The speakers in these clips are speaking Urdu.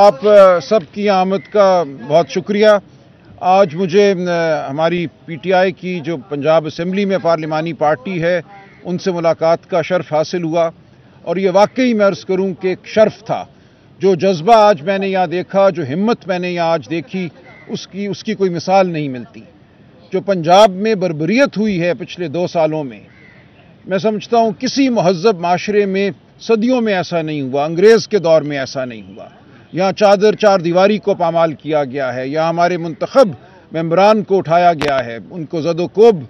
آپ سب کی آمد کا بہت شکریہ۔ آج مجھے ہماری پی ٹی آئی کی جو پنجاب اسمبلی میں پارلیمانی پارٹی ہے ان سے ملاقات کا شرف حاصل ہوا، اور یہ واقعی میں عرض کروں کہ ایک شرف تھا۔ جو جذبہ آج میں نے یہاں دیکھا، جو ہمت میں نے یہاں آج دیکھی، اس کی کوئی مثال نہیں ملتی۔ جو پنجاب میں بربریت ہوئی ہے پچھلے 2 سالوں میں سمجھتا ہوں کسی مہذب معاشرے میں صدیوں میں ایسا نہیں ہوا، انگریز کے دور میں ایسا نہیں ہوا۔ یہاں چار دیواری کو پامال کیا گیا ہے، یہاں ہمارے منتخب ممبران کو اٹھایا گیا ہے، ان کو زد و کوب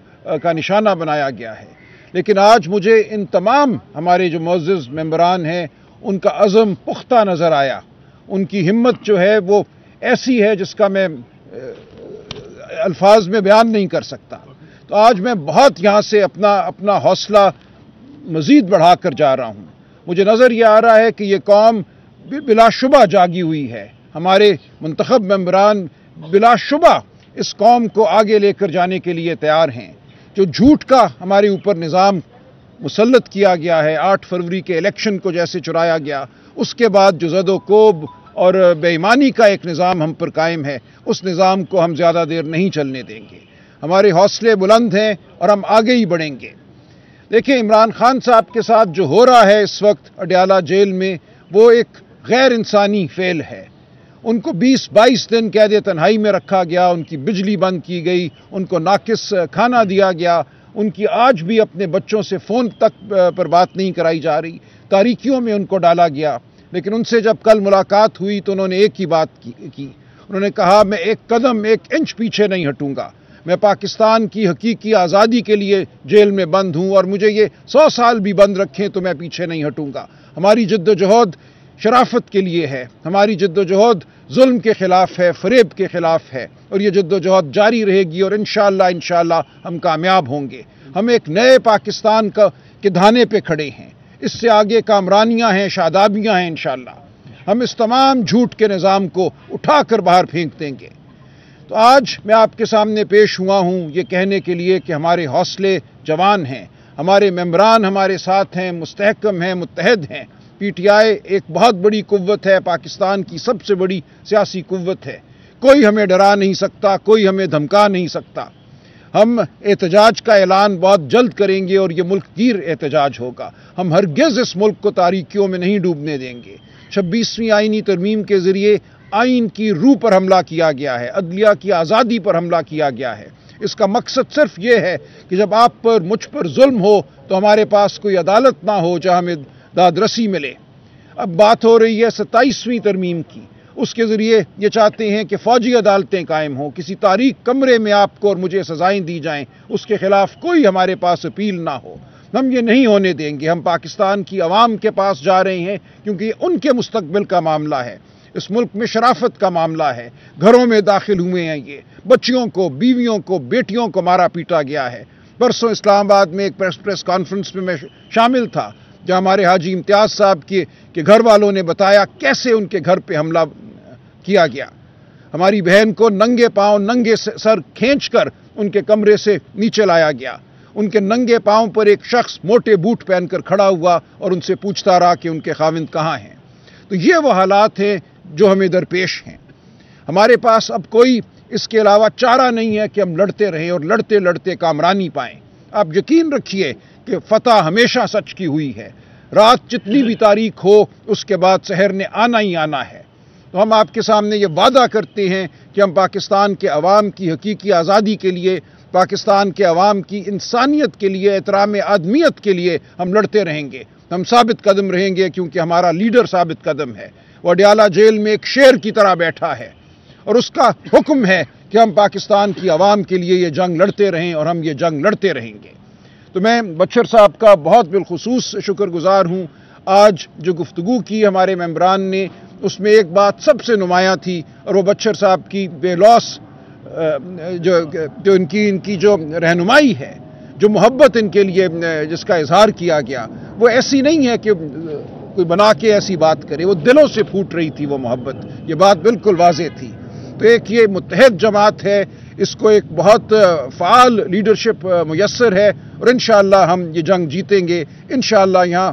کا نشانہ بنایا گیا ہے۔ لیکن آج مجھے ان تمام ہمارے جو معزز ممبران ہیں ان کا عزم پختہ نظر آیا، ان کی ہمت جو ہے وہ ایسی ہے جس کا میں الفاظ میں بیان نہیں کر سکتا۔ تو آج میں بہت یہاں سے اپنا حوصلہ مزید بڑھا کر جا رہا ہوں۔ مجھے نظر یہ آ رہا ہے کہ یہ قوم بلا شبہ جاگی ہوئی ہے، ہمارے منتخب ممبران بلا شبہ اس قوم کو آگے لے کر جانے کے لیے تیار ہیں۔ جو جھوٹ کا ہمارے اوپر نظام مسلط کیا گیا ہے، 8 فروری کے الیکشن کو جیسے چرایا گیا، اس کے بعد جو زد و کوب اور بے ایمانی کا ایک نظام ہم پر قائم ہے، اس نظام کو ہم زیادہ دیر نہیں چلنے دیں گے۔ ہمارے حوصلے بلند ہیں اور ہم آگے ہی بڑھیں گے۔ دیکھیں، عمران خان صاحب کے ساتھ جو ہو رہا ہے اس وقت اڈیالہ جیل میں، وہ ایک غیر انسانی فعل ہے۔ ان کو 20-22 دن قید تنہائی میں رکھا گیا، ان کی بجلی بند کی گئی، ان کو ناقص کھانا دیا گیا، ان کی آج بھی اپنے بچوں سے فون تک پر بات نہیں کرائی جا رہی، تاریکیوں میں ان کو ڈالا گیا۔ لیکن ان سے جب کل ملاقات ہوئی تو انہوں نے ایک ہی بات کی، انہوں نے کہا میں 1 قدم 1 انچ پیچھے نہیں ہٹوں گا، میں پاکستان کی حقیقی آزادی کے لیے جیل میں بند ہوں، اور مجھے یہ 100 سال بھی بند رکھیں تو میں پیچھے نہیں ہٹوں گا۔ ہماری جد و جہد شرافت کے لیے ہے، ہماری جد و جہد ظلم کے خلاف ہے، فریب کے خلاف ہے، اور یہ جد و جہد جاری رہے گی، اور انشاءاللہ ہم کامیاب ہوں گے۔ ہم ایک نئے پاکستان کے دھانے پہ کھڑے ہیں، اس سے آگے کامرانیاں ہیں، شادابیاں ہیں انشاءاللہ۔ ہم اس تمام جھوٹ کے نظام کو اٹھا کر باہر پھینک دیں گے۔ تو آج میں آپ کے سامنے پیش ہوا ہوں یہ کہنے کے لیے کہ ہمارے حوصلے جوان ہیں، ہمارے ممبران ہمارے ساتھ ہیں، مستحکم ہیں، متحد ہیں۔ پی ٹی آئی ایک بہت بڑی قوت ہے، پاکستان کی سب سے بڑی سیاسی قوت ہے۔ کوئی ہمیں ڈرا نہیں سکتا، کوئی ہمیں دھمکا نہیں سکتا۔ ہم احتجاج کا اعلان بہت جلد کریں گے، اور یہ ملک گیر احتجاج ہوگا۔ ہم ہرگز اس ملک کو تاریکیوں میں نہیں ڈوبنے دیں گے۔ 26ویں آئینی ترمیم کے ذریعے آئین کی روح پر حملہ کیا گیا ہے، عدلیہ کی آزادی پر حملہ کیا گیا ہے۔ اس کا مقصد صرف یہ ہے کہ جب آپ پر مجھ پر ظلم ہو تو ہمارے پاس کوئی عدالت نہ ہو جہاں ہمیں داد رسی ملے۔ اب بات ہو رہی ہے 27ویں ترمیم کی، اس کے ذریعے یہ چاہتے ہیں کہ فوجی عدالتیں قائم ہوں، کسی تاریک کمرے میں آپ کو اور مجھے سزائیں دی جائیں، اس کے خلاف کوئی ہمارے پاس اپیل نہ ہو۔ ہم یہ نہیں ہونے دیں گے۔ ہم پاکستان کی عوام کے پاس جا رہے ہیں کیونکہ یہ ان کے مستقبل کا معاملہ ہے، اس ملک میں شرافت کا معاملہ ہے۔ گھروں میں داخل ہوئے ہیں، یہ بچیوں کو، بیویوں کو، بیٹیوں کو مارا پیٹا گیا ہے۔ پرسوں اسلام آباد میں ایک پریس کانفرنس میں شامل تھا جہاں ہمارے حاجی امتیاز صاحب کے گھر والوں نے بتایا کیسے ان کے گھر پہ حملہ کیا گیا۔ ہماری بہن کو ننگے پاؤں، ننگے سر کھینچ کر ان کے کمرے سے نیچے لایا گیا۔ ان کے ننگے پاؤں پر ایک شخص موٹے بوٹ پہن کر کھڑا ہوا اور ان سے پوچھتا رہا کہ ان کے خاوند کہاں ہیں۔ تو یہ وہ حالات ہیں جو ہمیں درپیش ہیں۔ ہمارے پاس اب کوئی اس کے علاوہ چارہ نہیں ہے کہ ہم لڑتے رہیں اور لڑتے لڑتے کامرانی پائیں۔ آپ یقین رکھیے کہ فتح ہمیشہ سچ کی ہوئی ہے۔ رات جتنی بھی تاریک ہو اس کے بعد سحر نے آنا ہی آنا ہے۔ تو ہم آپ کے سامنے یہ وعدہ کرتے ہیں کہ ہم پاکستان کے عوام کی حقیقی آزادی کے لیے، پاکستان کے عوام کی انسانیت کے لیے، احترام آدمیت کے لیے ہم لڑتے رہیں گے۔ ہم ثابت قدم رہیں گے کیونکہ ہمارا لیڈر ثابت قدم ہے۔ وہ اڈیالہ جیل میں ایک شیر کی طرح بیٹھا ہے اور اس کا حکم ہے کہ ہم پاکستان کی عوام کے لیے یہ جنگ لڑتے رہیں، اور ہم یہ جنگ لڑتے رہیں گے۔ تو میں بچر صاحب کا بہت بالخصوص شکر گزار ہوں۔ آج جو گفتگو کی ہمارے ممبران نے، اس میں ایک بات سب سے نمایاں تھی، اور وہ بچر صاحب کی بے لوث جو ان کی جو رہنمائی ہے، جو محبت ان کے لیے جس کا اظہار کیا گیا، وہ ایسی نہیں ہے کہ کوئی بنا کے ایسی بات کرے، وہ دلوں سے پھوٹ رہی تھی وہ محبت۔ یہ بات بالکل واضح تھی۔ تو ایک یہ متحد جماعت ہے، اس کو ایک بہت فعال لیڈرشپ میسر ہے، اور انشاءاللہ ہم یہ جنگ جیتیں گے۔ انشاءاللہ یہاں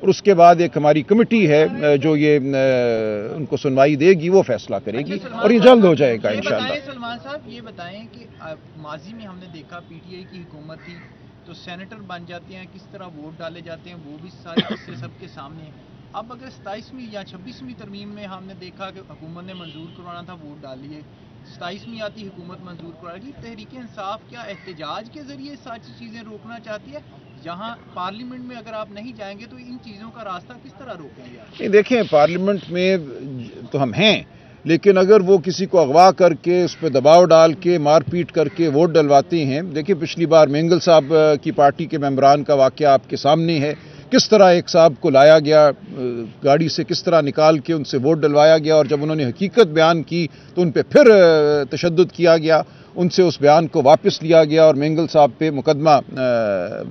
اور اس کے بعد ایک ہماری کمیٹی ہے جو یہ ان کو سنوائی دے گی، وہ فیصلہ کرے گی اور یہ جلد ہو جائے گا انشاءاللہ۔ سلمان صاحب یہ بتائیں کہ ماضی میں ہم نے دیکھا پی ٹی آئی کی حکومت تھی تو سینیٹر بن جاتے ہیں، کس طرح ووٹ ڈالے جاتے ہیں، وہ بھی سارے قصے سب کے سامنے ہیں۔ اب اگر 27ویں یا 26ویں ترمیم میں ہم نے دیکھا کہ حکومت نے منظور کروانا تھا، ووٹ ڈال لیے، 27ویں آتی حکومت منظور کروا گی، تحریک انصاف کیا احتجاج کے ذریعے ساری چیزیں روکنا چاہتی ہے؟ یہاں پارلیمنٹ میں اگر آپ نہیں جائیں گے تو ان چیزوں کا راستہ کس طرح روکیں گے آپ؟ دیکھیں پارلیمنٹ میں تو ہم ہیں، لیکن اگر وہ کسی کو اغوا کر کے اس پہ دباؤ ڈال کے مار پیٹ کر کے ووٹ ڈلواتے ہیں، دیکھیں پچھلی بار مینگل صاحب کی پارٹی کے ممبران کا واقعہ آپ کے سامنے ہے، کس طرح ایک صاحب کو لایا گیا گاڑی سے، کس طرح نکال کے ان سے ووٹ ڈلوایا گیا، اور جب انہوں نے حقیقت بیان کی تو ان پہ پھر تشدد کیا گیا، ان سے اس بیان کو واپس لیا گیا اور مینگل صاحب پہ مقدمہ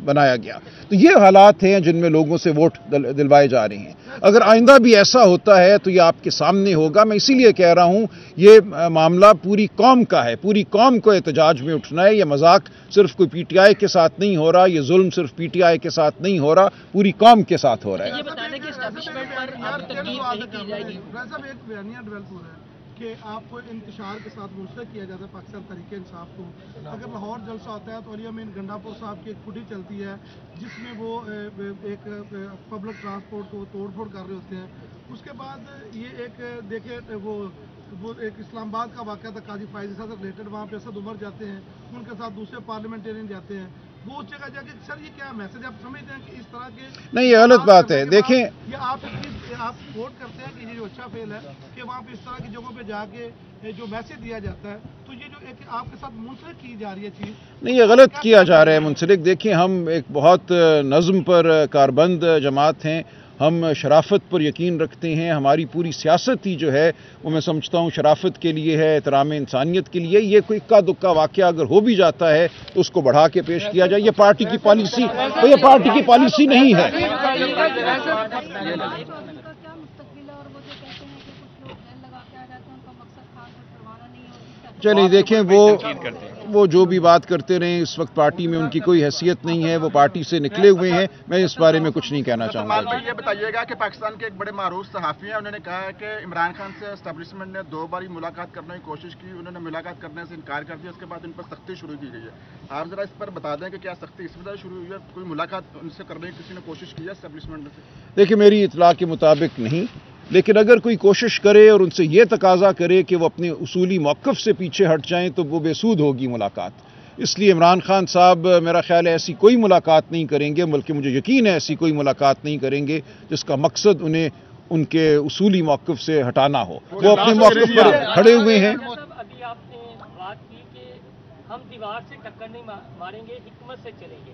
بنایا گیا۔ تو یہ حالات ہیں جن میں لوگوں سے ووٹ دلوائے جا رہے ہیں۔ اگر آئندہ بھی ایسا ہوتا ہے تو یہ آپ کے سامنے ہوگا۔ میں اسی لیے کہہ رہا ہوں یہ معاملہ پوری قوم کا ہے، پوری قوم کو احتجاج میں اٹھنا ہے۔ یہ مذاق صرف کوئی پی ٹی آئی کے ساتھ نہیں ہو رہا، یہ ظلم صرف پی ٹی آئی کے ساتھ نہیں ہو رہا، پوری قوم کے ساتھ ہو رہا ہے۔ یہ بتا دیں کہ اسٹیبلشمنٹ پر اب تنقید نہیں کی جائے گی۔ ایک بیانیہ ڈیولپ ہو رہا ہے کہ آپ کو انتشار کے ساتھ منسلک کیا جاتا ہے پاکستان تحریک انصاف کو۔ اگر لاہور جلسہ ہوتا ہے تو علی امین گنڈا پور صاحب کی ایک فوٹیج چلتی ہے جس میں وہ ایک پبلک ٹرانسپورٹ کو توڑ پھوڑ کر رہے ہوتے ہیں۔ اس کے بعد یہ ایک دیکھیں وہ ایک اسلام آباد کا واقعہ تھا، قاضی فائز صاحب سے ریلیٹڈ، وہاں پہ اسد عمر جاتے ہیں، ان کے ساتھ دوسرے پارلیمنٹرین جاتے ہیں، وہ اس جگہ جا کے سر یہ کیا میسج آپ سمجھتے ہیں کہ اس طرح کے نہیں، یہ غلط بات ہے۔ دیکھیں یہ آپ ووٹ کرتے ہیں کہ یہ جو اچھا فیل ہے کہ وہاں پہ اس طرح کی جگہوں پہ جا کے جو میسج دیا جاتا ہے، تو یہ جو ایک آپ کے ساتھ منسلک کی جا رہی ہے چیز، نہیں، یہ غلط کیا جا رہا ہے منسلک۔ دیکھیں ہم ایک بہت نظم پر کاربند جماعت ہیں، ہم شرافت پر یقین رکھتے ہیں، ہماری پوری سیاست ہی جو ہے وہ میں سمجھتا ہوں شرافت کے لیے ہے، احترام انسانیت کے لیے۔ یہ کوئی اکا دکا واقعہ اگر ہو بھی جاتا ہے تو اس کو بڑھا کے پیش کیا جائے، یہ پارٹی کی پالیسی نہیں ہے۔ چلیے دیکھیں وہ جو بھی بات کرتے رہیں، اس وقت پارٹی میں ان کی کوئی حیثیت نہیں ہے، وہ پارٹی سے نکلے ہوئے ہیں، میں اس بارے میں کچھ نہیں کہنا چاہوں گا۔ یہ بتائیے گا کہ پاکستان کے ایک بڑے معروف صحافی ہیں، انہوں نے کہا ہے کہ عمران خان سے اسٹیبلشمنٹ نے 2 بار ملاقات کرنے کی کوشش کی، انہوں نے ملاقات کرنے سے انکار کر دیا، اس کے بعد ان پر سختی شروع کی گئی ہے۔ آپ ذرا اس پر بتا دیں کہ کیا سختی اس وجہ شروع ہوئی ہے؟ کوئی ملاقات ان سے کرنے کی کسی نے کوشش کی ہے اسٹیبلشمنٹ سے؟ دیکھیں میری اطلاع کے مطابق نہیں، لیکن اگر کوئی کوشش کرے اور ان سے یہ تقاضا کرے کہ وہ اپنے اصولی موقف سے پیچھے ہٹ جائیں تو وہ بے سود ہوگی ملاقات۔ اس لیے عمران خان صاحب میرا خیال ہے ایسی کوئی ملاقات نہیں کریں گے، بلکہ مجھے یقین ہے ایسی کوئی ملاقات نہیں کریں گے جس کا مقصد انہیں ان کے اصولی موقف سے ہٹانا ہو۔ وہ اپنے موقف پر کھڑے ہوئے ہیں۔ ابھی آپ نے بات کی کہ ہم دیوار سے ٹکر نہیں ماریں گے، حکمت سے چلیں گے۔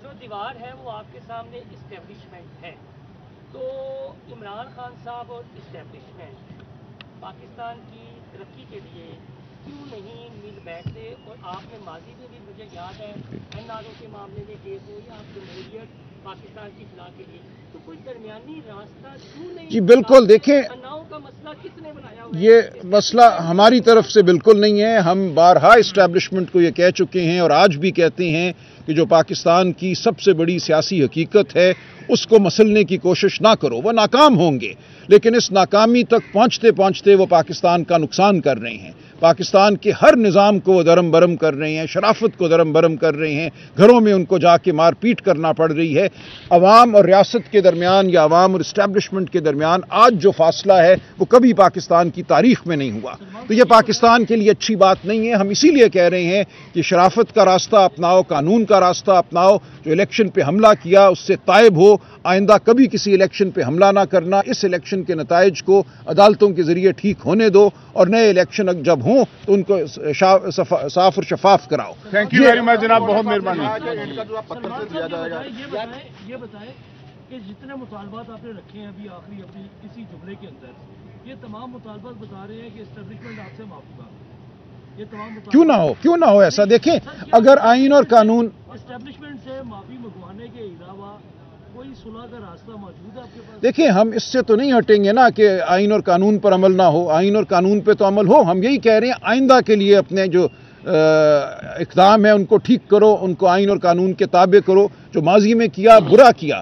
جو دیوار ہے وہ آپ کے سامنے اسٹیبلشمنٹ ہے، تو عمران خان صاحب اور اسٹیبلشمنٹ پاکستان کی ترقی کے لیے کیوں نہیں مل بیٹھتے؟ اور آپ نے ماضی میں بھی مجھے یاد ہے این آر او کے معاملے میں کیس ہو یا آپ جمہوریت پاکستان کی فلاح کے لیے، تو کوئی درمیانی راستہ کیوں نہیں؟ جی بالکل، دیکھیں اناؤ کا مسئلہ کس نے بنایا ہوا ہے؟ یہ مسئلہ ہماری طرف سے بالکل نہیں ہے۔ ہم بارہا اسٹیبلشمنٹ کو یہ کہہ چکے ہیں اور آج بھی کہتے ہیں کہ جو پاکستان کی سب سے بڑی سیاسی حقیقت ہے اس کو مسلنے کی کوشش نہ کرو، وہ ناکام ہوں گے، لیکن اس ناکامی تک پہنچتے پہنچتے وہ پاکستان کا نقصان کر رہے ہیں، پاکستان کے ہر نظام کو وہ درم برم کر رہے ہیں، شرافت کو درم برم کر رہے ہیں، گھروں میں ان کو جا کے مار پیٹ کرنا پڑ رہی ہے۔ عوام اور ریاست کے درمیان یا عوام اور اسٹیبلشمنٹ کے درمیان آج جو فاصلہ ہے وہ کبھی پاکستان کی تاریخ میں نہیں ہوا، تو یہ پاکستان کے لیے اچھی بات نہیں ہے۔ ہم اسی لیے کہہ رہے ہیں کہ شرافت کا راستہ اپناؤ، قانون کا راستہ اپناؤ، جو الیکشن پہ حملہ کیا اس سے تائب ہو، آئندہ کبھی کسی الیکشن پہ حملہ نہ کرنا، اس الیکشن کے نتائج کو عدالتوں کے ذریعے ٹھیک ہونے دو اور نئے الیکشن جب ہوں تو ان کو صاف اور شفاف کراؤ۔ تھینک یو ویری مچ جناب، بہت مہربانی۔ یہ بتائیں کہ جتنے مطالبات آپ نے رکھے ہیں ابھی آخری اپنی کسی جملے کے اندر، یہ تمام مطالبات بتا رہے ہیں کہ اسٹیبلشمنٹ آپ سے معافی مانگے۔ یہ تمام کیوں نہ ہو ایسا؟ دیکھیں اگر آئین اور قانون اسٹیبلشمنٹ سے معافی منگوانے کے علاوہ کوئی صلح کا راستہ موجود ہے آپ کے پاس؟ دیکھیں ہم اس سے تو نہیں ہٹیں گے نا کہ آئین اور قانون پر عمل نہ ہو، آئین اور قانون پہ تو عمل ہو۔ ہم یہی کہہ رہے ہیں آئندہ کے لیے اپنے جو اقدام ہے ان کو ٹھیک کرو، ان کو آئین اور قانون کے تابع کرو۔ جو ماضی میں کیا برا کیا،